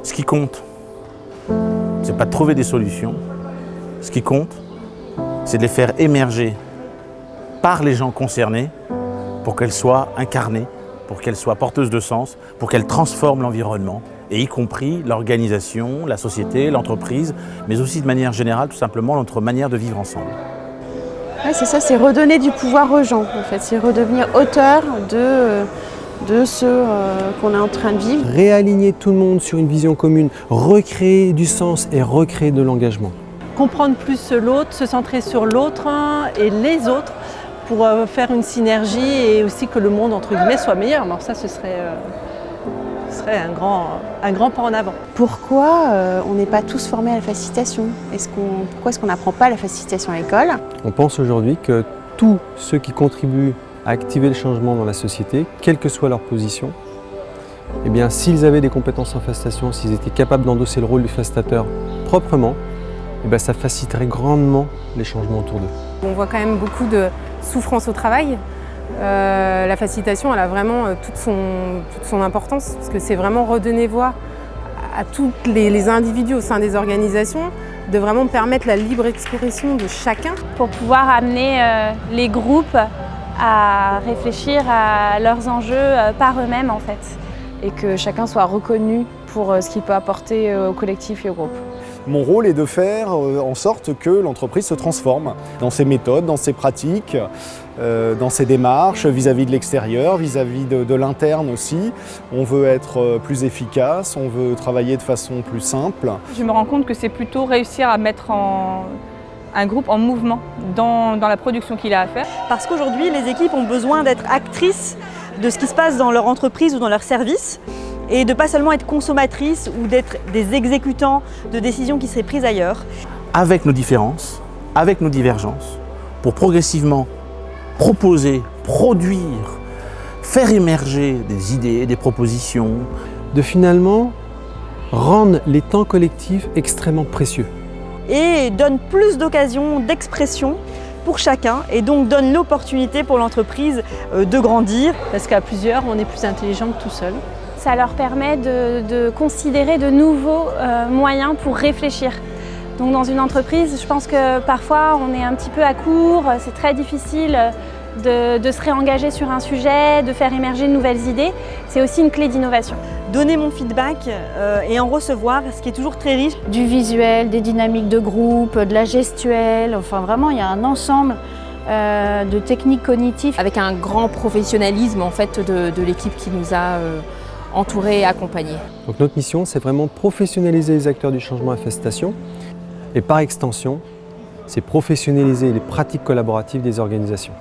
Ce qui compte, c'est pas de trouver des solutions. Ce qui compte, c'est de les faire émerger par les gens concernés pour qu'elles soient incarnées, pour qu'elles soient porteuses de sens, pour qu'elles transforment l'environnement, et y compris l'organisation, la société, l'entreprise, mais aussi de manière générale, tout simplement, notre manière de vivre ensemble. Ouais, c'est ça, c'est redonner du pouvoir aux gens, en fait. C'est redevenir auteur de ce qu'on est en train de vivre. Réaligner tout le monde sur une vision commune, recréer du sens et recréer de l'engagement. Comprendre plus l'autre, se centrer sur l'autre et les autres pour faire une synergie et aussi que le monde entre guillemets soit meilleur. Alors ça, ce serait un grand pas en avant. Pourquoi on n'est pas tous formés à la facilitation? Pourquoi est-ce qu'on n'apprend pas la facilitation à l'école? On pense aujourd'hui que tous ceux qui contribuent à activer le changement dans la société, quelle que soit leur position, eh bien, s'ils avaient des compétences en facilitation, s'ils étaient capables d'endosser le rôle du facilitateur proprement, eh bien, ça faciliterait grandement les changements autour d'eux. On voit quand même beaucoup de souffrance au travail. La facilitation, elle a vraiment toute son importance, parce que c'est vraiment redonner voix à tous les individus au sein des organisations, de vraiment permettre la libre expression de chacun. Pour pouvoir amener les groupes à réfléchir à leurs enjeux par eux-mêmes en fait. Et que chacun soit reconnu pour ce qu'il peut apporter au collectif et au groupe. Mon rôle est de faire en sorte que l'entreprise se transforme dans ses méthodes, dans ses pratiques, dans ses démarches vis-à-vis de l'extérieur, vis-à-vis de l'interne aussi. On veut être plus efficace, on veut travailler de façon plus simple. Je me rends compte que c'est plutôt réussir à mettre un groupe en mouvement dans la production qu'il a à faire. Parce qu'aujourd'hui, les équipes ont besoin d'être actrices de ce qui se passe dans leur entreprise ou dans leur service et de pas seulement être consommatrices ou d'être des exécutants de décisions qui seraient prises ailleurs. Avec nos différences, avec nos divergences, pour progressivement proposer, produire, faire émerger des idées, des propositions. De finalement rendre les temps collectifs extrêmement précieux. Et donne plus d'occasions d'expression pour chacun et donc donne l'opportunité pour l'entreprise de grandir. Parce qu'à plusieurs, on est plus intelligent que tout seul. Ça leur permet de considérer de nouveaux moyens pour réfléchir. Donc dans une entreprise, je pense que parfois on est un petit peu à court, c'est très difficile de se réengager sur un sujet, de faire émerger de nouvelles idées. C'est aussi une clé d'innovation. Donner mon feedback et en recevoir, ce qui est toujours très riche. Du visuel, des dynamiques de groupe, de la gestuelle, enfin vraiment il y a un ensemble de techniques cognitives. Avec un grand professionnalisme en fait de l'équipe qui nous a entourés et accompagnés. Donc notre mission, c'est vraiment professionnaliser les acteurs du changement à facilitation et par extension, c'est professionnaliser les pratiques collaboratives des organisations.